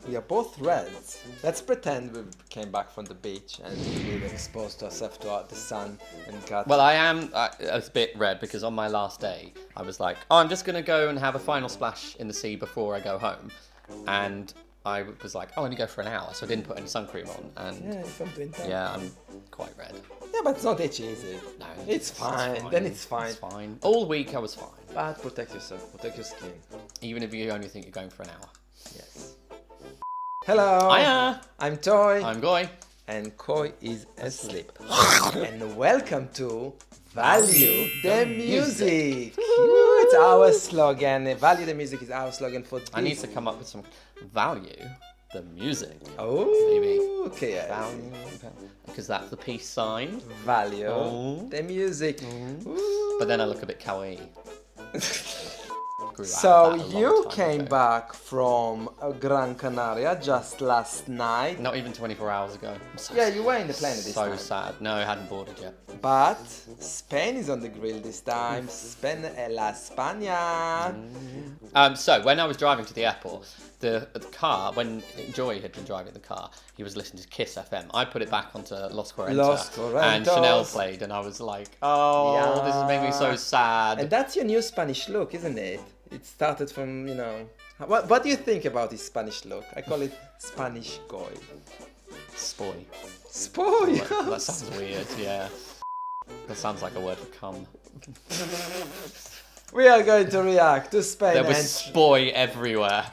We are both reds. Let's pretend we came back from the beach and we were exposed ourselves to the sun and got... Well, I am a bit red because on my last day, I was like, oh, I'm just going to go and have a final splash in the sea before I go home. And I was like, oh, I only go for an hour, so I didn't put any sun cream on. And Yeah, if I'm doing that. yeah, I'm quite red. Yeah, but it's not itchy, is it? No, It's fine. Then it's fine. It's fine. All week I was fine. But protect yourself, protect your skin. Even if you only think you're going for an hour. Yes. Hello. Hiya! I'm Toy. I'm Goy. And Koi is asleep. And welcome to Value the Music. It's our slogan. Value the Music is our slogan for this. I need to come up with some value. The music. Oh, Maybe. okay. Yeah. Value. Because that's the peace sign. Value Oh. the music. Ooh. But then I look a bit kawaii. Grew out So of that a long you time came ago. back from Gran Canaria just last night. Not even 24 hours ago. I'm so Yeah, you were in the plane this so time. sad. No, I hadn't boarded yet. But Spain is on the grill this time. Spain es la España. So when I was driving to the airport, the car, when Joy had been driving the car, he was listening to Kiss FM. I put it back onto Los 40 Los and 40. Chanel played, and I was like, oh, Yeah. this is making me so sad. And that's your new Spanish look, isn't it? It started from, you know... What do you think about this Spanish look? I call it Spanish goy. Spoy. Spoy! That sounds weird, yeah. That sounds like a word for cum. We are going to react to Spain There was and... spoy everywhere.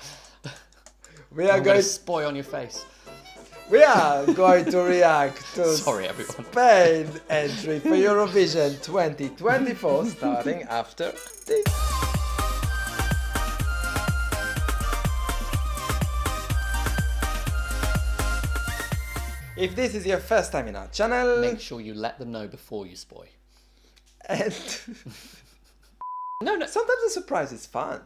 We are I'm gonna going... spoy on your face. We are going to react to Sorry, everyone. Spain entry for Eurovision 2024 starting after this. If this is your first time in our channel, Make sure you let them know before you spoy. and No. sometimes the surprise is fun.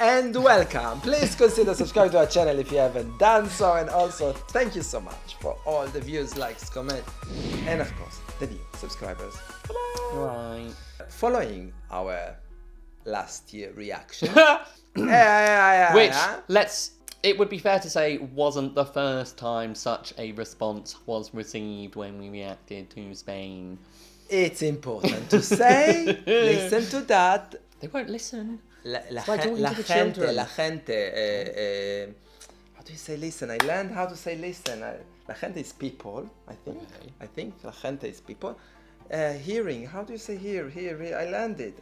And welcome. Please consider subscribing to our channel if you haven't done so. And also, thank you so much for all the views, likes, comments, and of course, the new subscribers. Hello. Right. Following our last year reaction, Which, it would be fair to say, wasn't the first time such a response was received when we reacted to Spain. it's important to say, listen to that. They won't listen. La why talking to the children. How do you say listen? I learned how to say listen. La gente is people, I think. Okay. I think la gente is people. Hearing, how do you say hear? I learned it.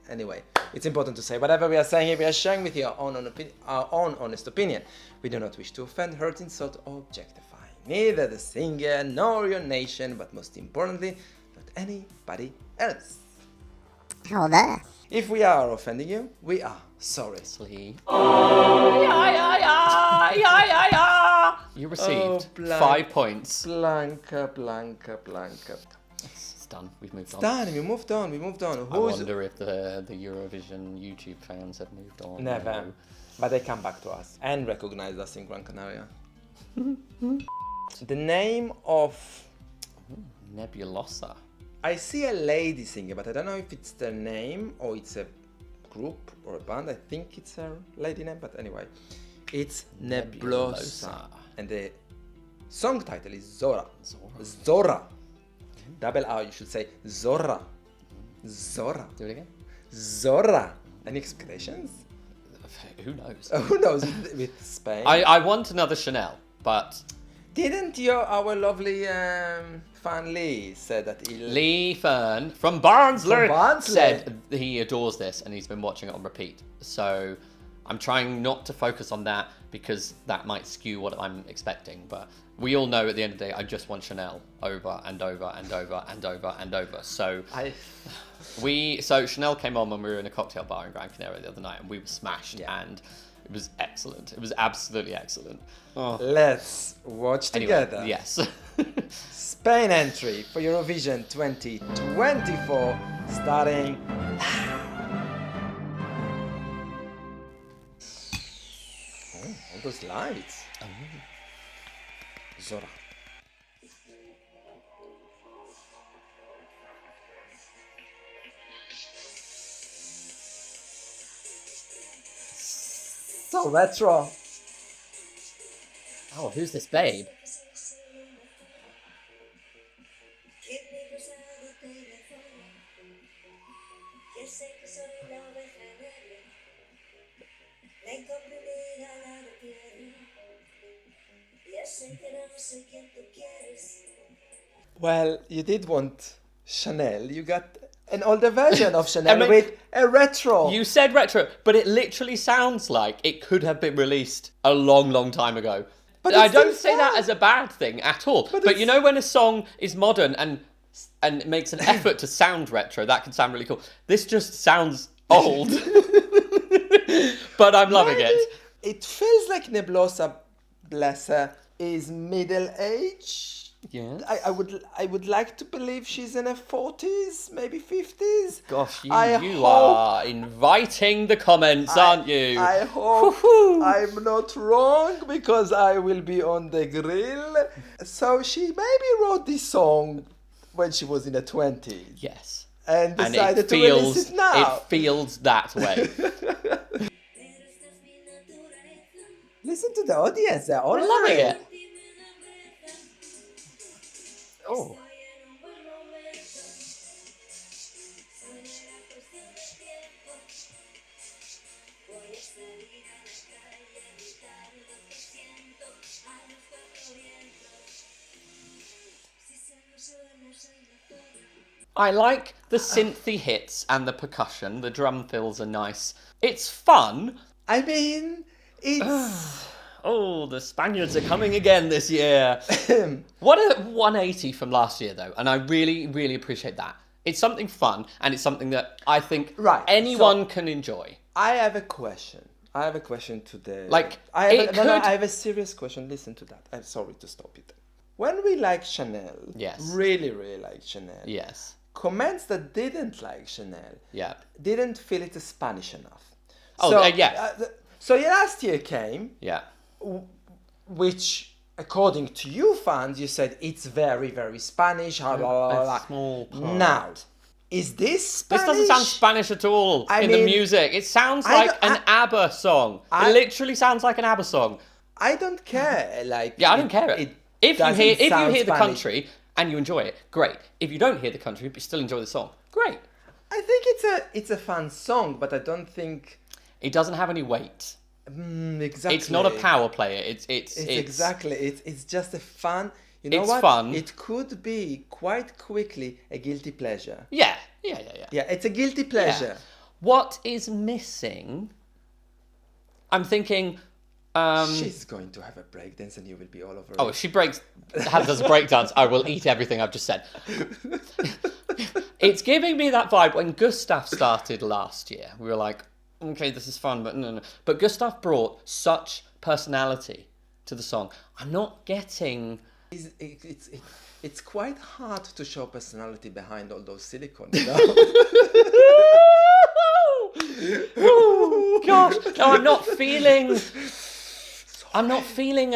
Anyway, it's important to say whatever we are saying here, we are sharing with you our own honest opinion. We do not wish to offend, hurt, insult, or objectify neither the singer nor your nation, but most importantly, not anybody else. How there? If we are offending you, we are sorry. Sleep. You Oh, received blank. 5 points. Blanca. It's done. We've moved on. Done, we moved on. I wonder if the Eurovision YouTube fans have moved on. Never. No. But they come back to us and recognize us in Gran Canaria. The name of... Nebulosa. I see a lady singer, but I don't know if it's their name or it's a group or a band. I think it's a lady name, but anyway. It's Nebulosa. And the song title is Zora. Zora. Double R, you should say Zora. Zora. Do it again. Zora. Any expectations? Who knows? Who knows with Spain? I want another Chanel, but Didn't our lovely fan Lee said that he... Lee Fern from Barnsley, From Barnsley. said he adores this and he's been watching it on repeat. So I'm trying not to focus on that because that might skew what I'm expecting. But we all know at the end of the day, I just want Chanel over and over and over and over and over. So So Chanel came on when we were in a cocktail bar in Gran Canaria the other night and we were smashed and it was excellent. It was absolutely excellent. Oh. Let's watch Anyway, together. yes. Spain entry for Eurovision 2024 starting now. Oh, all those lights. Zora. So retro. Oh, who's this babe? Well, you did want Chanel. You got an older version of Chanel mean- with a retro. You said retro, but it literally sounds like it could have been released a long, long time ago. But I it's still don't say that fun. as a bad thing at all. But you it's- know when a song is modern and makes an effort to sound retro, that can sound really cool. This just sounds old. But I'm loving it. It feels like Neblosa, bless her, is middle age. Yes. I would like to believe she's in her 40s, maybe 50s. Gosh, you hope- are inviting the comments, aren't you? I hope Woohoo. I'm not wrong because I will be on the grill. So she maybe wrote this song when she was in her 20s Yes. and And decided it to feels release it now. it feels that way. Listen to the audience, they're all I'm loving fine. it. Oh. I like the synthy hits and the percussion. The drum fills are nice. It's fun. I mean, it's Oh, the Spaniards are coming again this year. What a 180 from last year, though, and I really, really appreciate that. It's something fun, and it's something that I think Right, anyone can enjoy. I have a question. I have a question to the Like, I have it no, could- I have a serious question. Listen to that. I'm sorry to stop it. When we like Chanel, Yes. really, really like Chanel. Yes. Comments that didn't like Chanel Yeah. didn't feel it Spanish enough. Oh, yeah. So last year came, Yeah. which according to you fans, you said it's very, very Spanish. Blah, blah, blah, A blah. small part. Now, is this Spanish? This doesn't sound Spanish at all I in the mean, music. It sounds I like don't- an ABBA song. I- It literally sounds like an ABBA song. I don't care. Like, Yeah, I don't care. If you doesn't hear sound the Spanish. country and you enjoy it, great. If you don't hear the country but you still enjoy the song, great. I think it's a fun song, but I don't think It doesn't have any weight. exactly. It's not a power player. It's exactly. It's just a fun. You know It's what? fun. It could be quite quickly a guilty pleasure. Yeah. Yeah, it's a guilty pleasure. What is missing? I'm thinking. She's going to have a breakdance, and you will be all over. Oh, it. if she does a breakdance, I will eat everything I've just said. It's giving me that vibe when Gustav started last year. We were like, okay, this is fun, but no. But Gustav brought such personality to the song. I'm not getting. It's quite hard to show personality behind all those silicone. You know? Oh gosh, no, I'm not feeling. I'm not feeling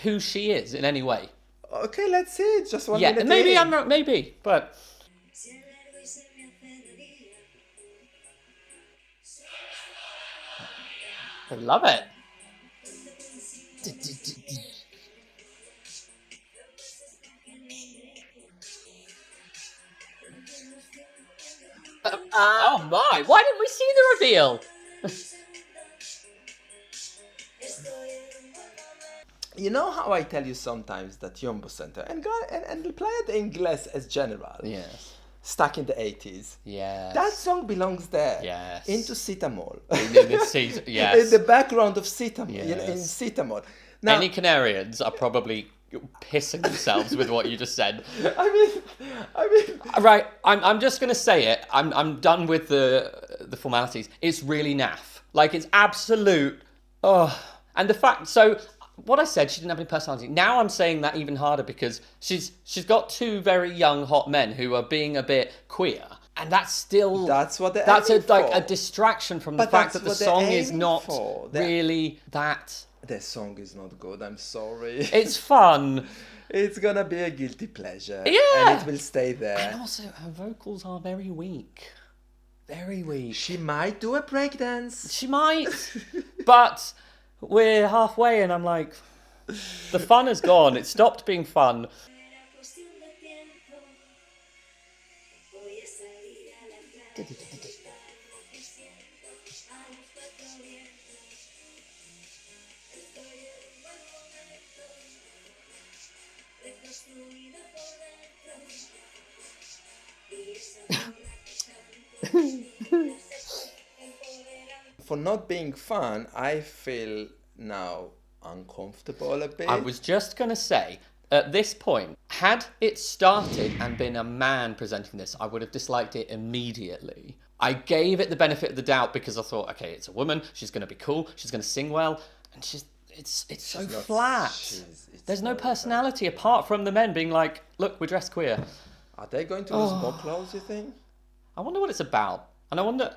who she is in any way. Okay, let's see. It's just 1 Yeah, minute. maybe in. I'm not. Maybe, but. I love it. Oh my! Why didn't we see the reveal? You know how I tell you sometimes that Jumbo Center and Playa de Ingles as general, Yes. stuck in the 80s. Yes. That song belongs there. Yes. Into Citamol. In the season, yes. In the background of Citamol. In Yes. Citamol. Now, Any Canarians are probably pissing themselves with what you just said. I mean, Right, I'm just gonna say it. I'm done with the formalities. It's really naff. Like it's absolute. Oh, and the fact. So what I said, she didn't have any personality. Now I'm saying that even harder because she's got two very young hot men who are being a bit queer, and that's still That's what they're that's aiming like for. a distraction from the But fact that's that the what they're song is aiming not for. really that. the song is not good. I'm sorry. It's fun. It's gonna be a guilty pleasure. Yeah. And it will stay And there. also, her vocals are very weak. Very weak. She might do a breakdance. She might, but we're halfway, and I'm like, The fun has gone. It stopped being fun. For not being fun, I feel now uncomfortable a bit. I was just going to say, at this point, had it started and been a man presenting this, I would have disliked it immediately. I gave it the benefit of the doubt because I thought, okay, it's a woman, she's going to be cool, she's going to sing well, and it's so not- flat. it's There's no very personality apart from the men being like, look, we're dressed queer. Are they going to lose more clothes, you think? I wonder what it's about. And I wonder,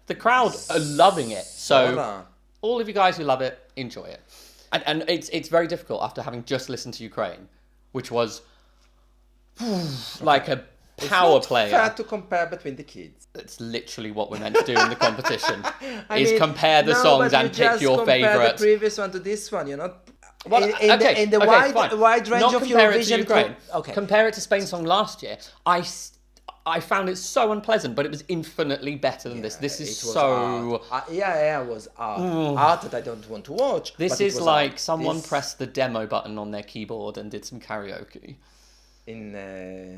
the crowd are loving it. So Sora. all of you guys who love it, enjoy it. And it's very difficult after having just listened to Ukraine, which was like a power It's not player. fair to compare between the kids. It's literally what we're meant to do in the competition, I is mean, compare the no, songs but and you pick just your compare favourite. the previous one to this one. You're not. Well, in the okay, fine. wide range Not of compare it to Eurovision. Ukraine. Okay. Compare it to Spain's song last year. I found it so unpleasant, but it was infinitely better than this. This is It was so... art. It was art. Art that I don't want to watch. This but it is was like art. someone This- pressed the demo button on their keyboard and did some karaoke in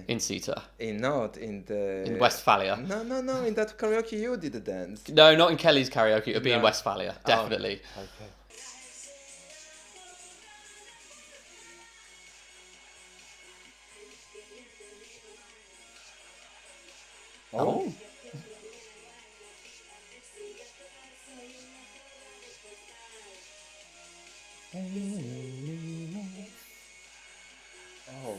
in Sita, not in the in Westphalia. No, in that karaoke you did the dance. No, not in Kelly's karaoke. It would be in No. Westphalia, definitely. Okay. Oh. Oh.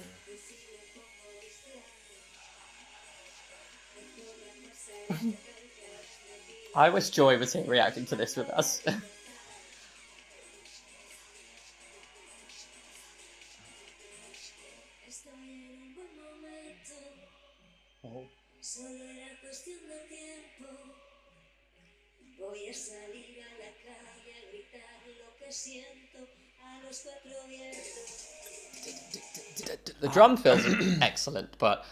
I wish Joy was here reacting to this with us. Solo era cuestión de tiempo. Voy a salir a la calle a gritar lo que siento a los cuatro vientos. The drum fills are excellent, but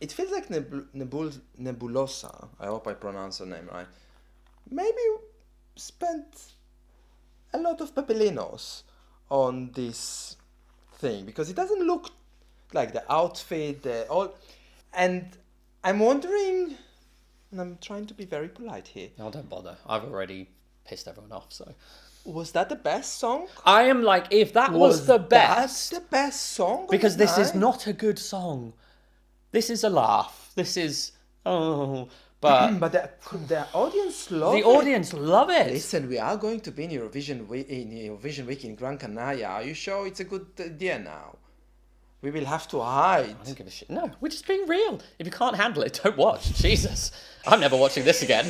It feels like Nebulosa. I hope I pronounce her name right. Maybe spent a lot of pepelinos on this thing because it doesn't look like the outfit, and I'm wondering, and I'm trying to be very polite here. no, don't bother. I've already pissed everyone off, so... Was that the best song? I am like, if that was the best... That's the best song of Because the this is night? not a good song. This is a laugh. This is... Oh... But But the audience love the it. audience love it. Listen, we are going to be in Eurovision Week in Gran Canaria. Are you sure it's a good idea now? We will have to hide. I don't give a shit. No, we're just being real. If you can't handle it, don't watch. Jesus. I'm never watching this again.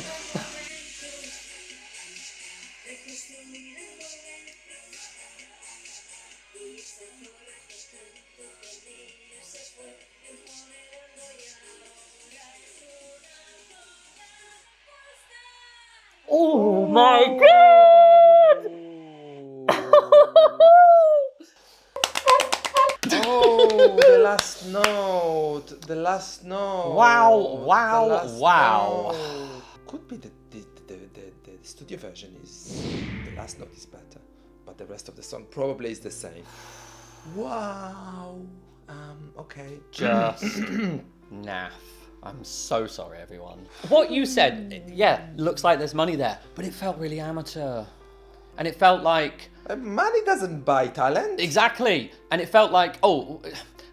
Oh my god! Oh, the last note. The last note. Wow, wow, The last wow. note. Could be the studio version is... The last note is better. But the rest of the song probably is the same. Wow. Okay. Just naff. I'm so sorry, everyone. What you said, yeah, looks like there's money there, but it felt really amateur. And it felt like... Money doesn't buy talent. Exactly. And it felt like, oh,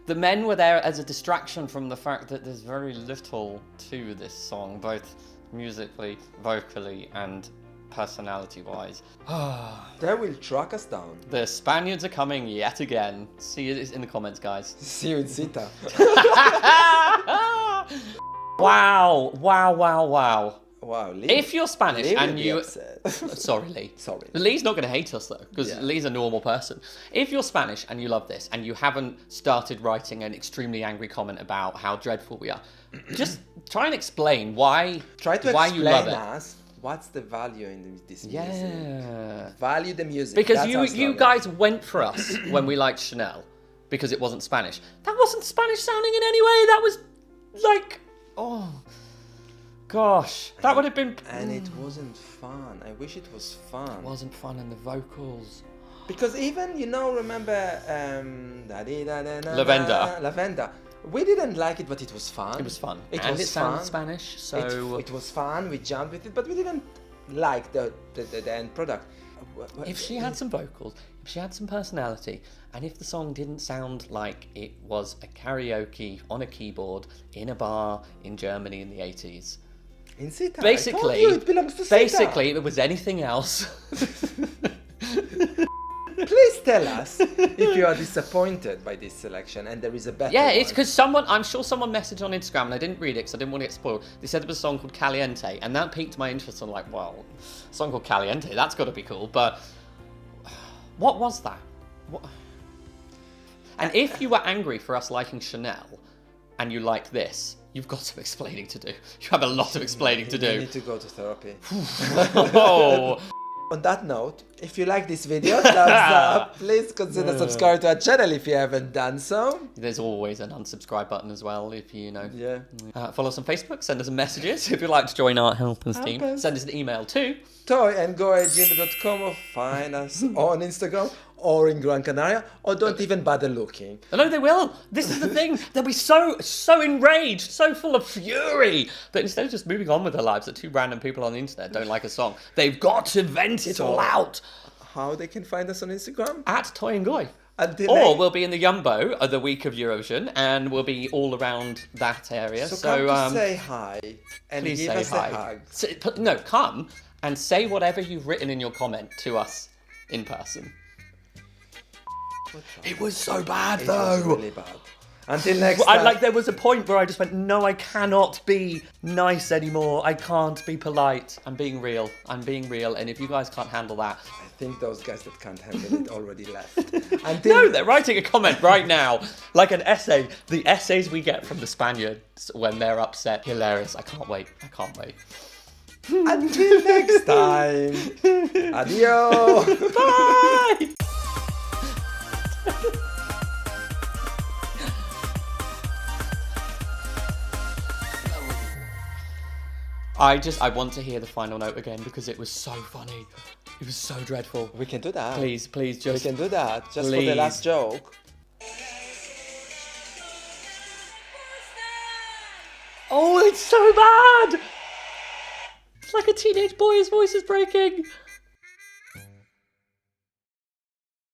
the men were there as a distraction from the fact that there's very little to this song, both musically, vocally, and personality-wise. They will track us down. The Spaniards are coming yet again. See you in the comments, guys. See you in Sita. Wow, wow, wow, wow. Wow, Lee. If you're Spanish Lee will and be you... upset. Sorry, Lee. Sorry. Lee's not going to hate us, though, because Yeah. Lee's a normal person. If you're Spanish and you love this, and you haven't started writing an extremely angry comment about how dreadful we are, just try and explain why, Try to why explain you love it. us what's the value in this music? Yeah. Value the music. Because That's our you slogan. guys went for us when we liked Chanel because it wasn't Spanish. That wasn't Spanish sounding in any way. That was like, oh, gosh. That would have been... And it wasn't fun. I wish it was fun. It wasn't fun in the vocals. Because even, remember Lavender. Lavender. We didn't like it, but it was fun. It was fun. It and was it sounded fun. Spanish, so... It was fun, we jumped with it, but we didn't like the end product. If she had some vocals, if she had some personality, and if the song didn't sound like it was a karaoke on a keyboard in a bar in Germany in the 80s, In Sita, basically, I told you it belongs to Sita. basically, if it was anything else... Please tell us if you are disappointed by this selection and there is a better Yeah, one. it's because I'm sure someone messaged on Instagram and I didn't read it because I didn't want to get spoiled. They said there was a song called Caliente, and that piqued my interest. I'm like, well, a song called Caliente, that's got to be cool. But what was that? What? And if you were angry for us liking Chanel and you like this, you've got some explaining to do. You have a lot of explaining to You do. need to go to therapy. Oh. On that note, if you like this video, thumbs up. Please consider subscribing to our channel if you haven't done so. There's always an unsubscribe button as well if you know. Yeah. Follow us on Facebook, send us messages if you'd like to join our Helpers team. Helpers. Send us an email too. toyandgo@gmail.com or find us on Instagram or in Gran Canaria, or don't even bother looking. I know they will. This is the thing. They'll be so enraged, so full of fury that instead of just moving on with their lives, that two random people on the internet don't like a song, they've got to vent it all out. How they can find us on Instagram? At Toy and Goy. Until Or next- we'll be in the Yumbo the week of Eurovision, and we'll be all around that area. So come to So say hi and please give say us hi. a hug. No, come and say whatever you've written in your comment to us in person. It was so bad It though. was really bad. Until next time. There was a point where I just went, no, I cannot be nice anymore. I can't be polite. I'm being real. And if you guys can't handle that, I think those guys that can't handle it already left. Until no, they're writing a comment right now, like an essay. The essays we get from the Spaniards when they're upset, hilarious. I can't wait. Until next time. Adios. Bye. I want to hear the final note again because it was so funny. It was so dreadful. We can do that. Please We just... can do that. Just for the Please. last joke. Oh, it's so bad! It's like a teenage boy's voice is breaking.